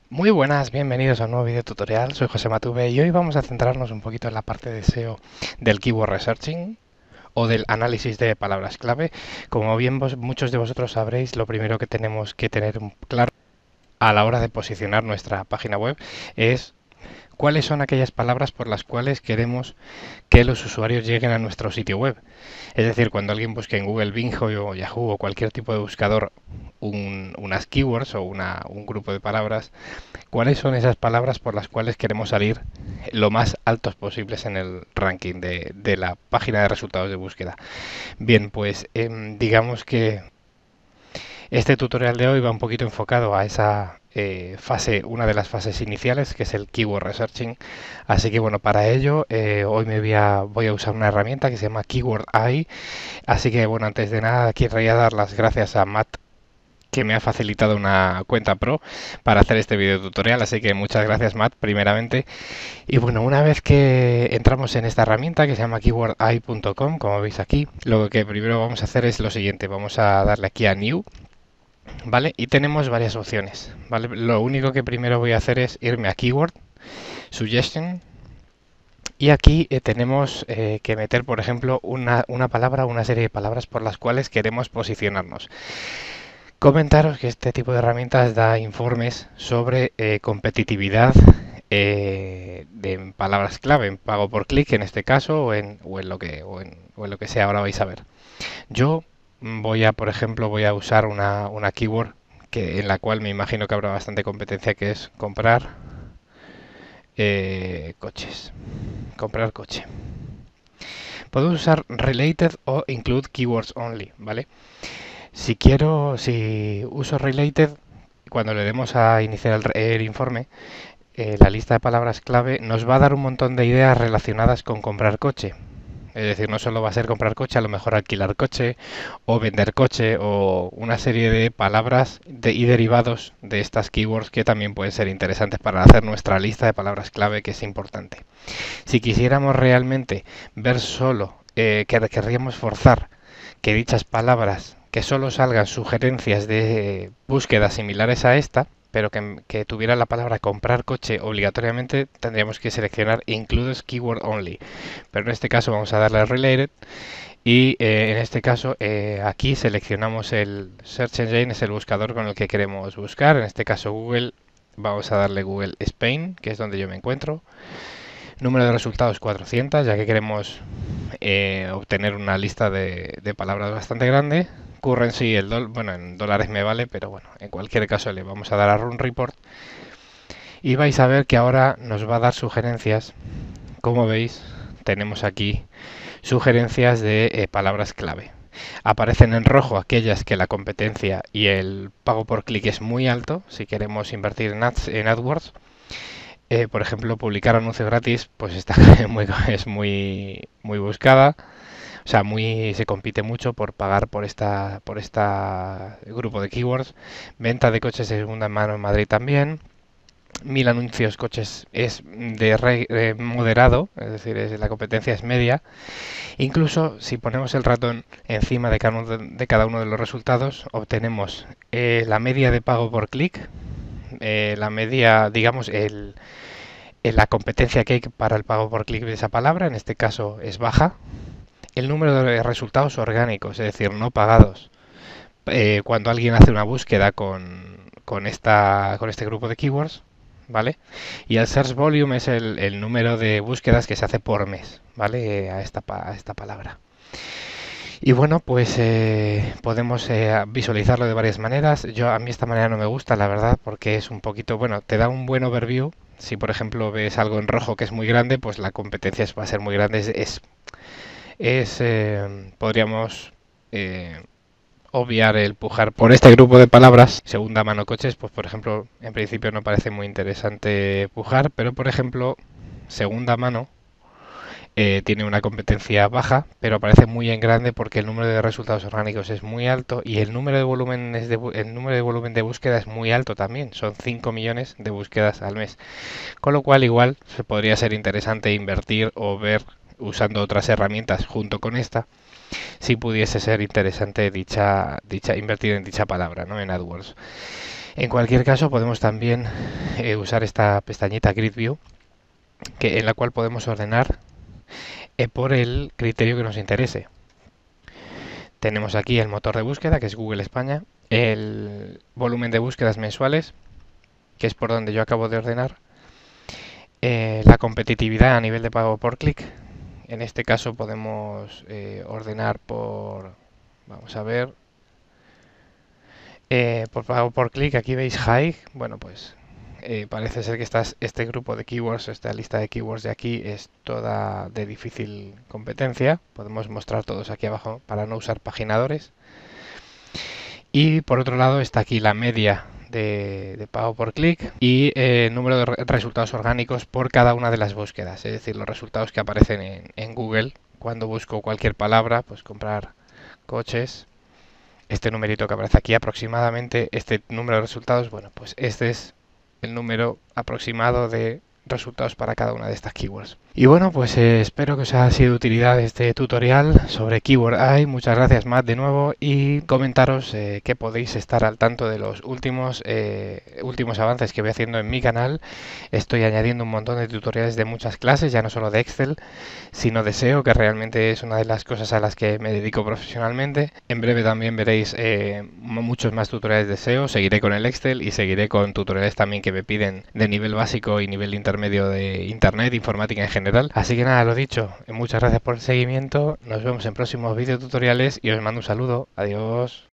Muy buenas, bienvenidos a un nuevo video tutorial. Soy José Matube y hoy vamos a centrarnos un poquito en la parte de SEO del keyword researching o del análisis de palabras clave. Como bien muchos de vosotros sabréis, lo primero que tenemos que tener claro a la hora de posicionar nuestra página web es cuáles son aquellas palabras por las cuales queremos que los usuarios lleguen a nuestro sitio web. Es decir, cuando alguien busque en Google, Bing o Yahoo o cualquier tipo de buscador unas keywords o un grupo de palabras, ¿cuáles son esas palabras por las cuales queremos salir lo más altos posibles en el ranking de la página de resultados de búsqueda? Bien, pues digamos que este tutorial de hoy va un poquito enfocado a esa fase, una de las fases iniciales, que es el keyword researching. Así que bueno, para ello hoy voy a usar una herramienta que se llama Keyword Eye. Así que bueno, antes de nada querría dar las gracias a Matt, que me ha facilitado una cuenta pro para hacer este video tutorial, así que muchas gracias Matt primeramente. Y bueno, una vez que entramos en esta herramienta que se llama keywordeye.com, como veis aquí, lo que primero vamos a hacer es lo siguiente: vamos a darle aquí a New, ¿vale? Y tenemos varias opciones, ¿vale? Lo único que primero voy a hacer es irme a Keyword, Suggestion, y aquí tenemos que meter, por ejemplo, una palabra o una serie de palabras por las cuales queremos posicionarnos. Comentaros que este tipo de herramientas da informes sobre competitividad de palabras clave, en pago por clic en este caso, o en lo que sea, ahora vais a ver. Yo por ejemplo, voy a usar una keyword en la cual me imagino que habrá bastante competencia, que es comprar coches. Comprar coche. Puedo usar related o include keywords only, ¿vale? Si uso related, cuando le demos a iniciar el informe, la lista de palabras clave nos va a dar un montón de ideas relacionadas con comprar coche. Es decir, no solo va a ser comprar coche, a lo mejor alquilar coche o vender coche o una serie de palabras y derivados de estas keywords que también pueden ser interesantes para hacer nuestra lista de palabras clave, que es importante. Si quisiéramos realmente ver solo, querríamos forzar que dichas palabras, que solo salgan sugerencias de búsquedas similares a esta, pero que tuviera la palabra comprar coche obligatoriamente, tendríamos que seleccionar includes keyword only. Pero en este caso vamos a darle a related y en este caso aquí seleccionamos el search engine, es el buscador con el que queremos buscar. En este caso Google, vamos a darle Google Spain, que es donde yo me encuentro. Número de resultados 400, ya que queremos obtener una lista de palabras bastante grande. Currency, bueno, en dólares me vale, pero bueno, en cualquier caso le vamos a dar a Run Report. Y vais a ver que ahora nos va a dar sugerencias. Como veis, tenemos aquí sugerencias de palabras clave. Aparecen en rojo aquellas que la competencia y el pago por clic es muy alto, si queremos invertir en AdWords. Por ejemplo, publicar anuncios gratis, pues es muy buscada. O sea, se compite mucho por pagar por esta grupo de keywords. Venta de coches de segunda mano en Madrid también. 1000 anuncios coches es de moderado, es decir, la competencia es media. Incluso si ponemos el ratón encima de cada uno de los resultados, obtenemos la media de pago por clic, la media, digamos, la competencia que hay para el pago por clic de esa palabra, en este caso es baja. El número de resultados orgánicos, es decir, no pagados. Cuando alguien hace una búsqueda con este grupo de keywords, ¿vale? Y el search volume es el número de búsquedas que se hace por mes, ¿vale? A esta palabra. Y bueno, pues podemos visualizarlo de varias maneras. A mí esta manera no me gusta, la verdad, porque es un poquito, bueno, te da un buen overview. Si por ejemplo ves algo en rojo que es muy grande, pues la competencia va a ser muy grande. Podríamos obviar el pujar por este grupo de palabras. Segunda mano coches, pues por ejemplo, en principio no parece muy interesante pujar, pero por ejemplo, segunda mano tiene una competencia baja, pero aparece muy en grande porque el número de resultados orgánicos es muy alto y el número de volumen de búsqueda es muy alto también. Son 5 millones de búsquedas al mes. Con lo cual igual se podría ser interesante invertir o ver usando otras herramientas junto con esta si pudiese ser interesante invertir en dicha palabra, ¿no? En AdWords. En cualquier caso, podemos también usar esta pestañita Grid View, en la cual podemos ordenar por el criterio que nos interese. Tenemos aquí el motor de búsqueda, que es Google España, el volumen de búsquedas mensuales, que es por donde yo acabo de ordenar, la competitividad a nivel de pago por clic. En este caso podemos ordenar por, vamos a ver, por pago por clic. Aquí veis high. Bueno, pues parece ser que este grupo de keywords, esta lista de keywords de aquí es toda de difícil competencia. Podemos mostrar todos aquí abajo para no usar paginadores. Y por otro lado está aquí la media de pago por clic y el número de resultados orgánicos por cada una de las búsquedas, es decir, los resultados que aparecen en Google cuando busco cualquier palabra, pues comprar coches. Este numerito que aparece aquí aproximadamente, este número de resultados, bueno, pues este es el número aproximado de resultados para cada una de estas keywords. Y bueno, pues espero que os haya sido de utilidad este tutorial sobre Keyword AI. Muchas gracias, Matt, de nuevo, y comentaros que podéis estar al tanto de los últimos avances que voy haciendo en mi canal. Estoy añadiendo un montón de tutoriales de muchas clases, ya no solo de Excel, sino de SEO, que realmente es una de las cosas a las que me dedico profesionalmente. En breve también veréis muchos más tutoriales de SEO. Seguiré con el Excel y seguiré con tutoriales también que me piden de nivel básico y nivel intermedio de Internet, informática en general. Así que nada, lo dicho, muchas gracias por el seguimiento, nos vemos en próximos videotutoriales y os mando un saludo. Adiós.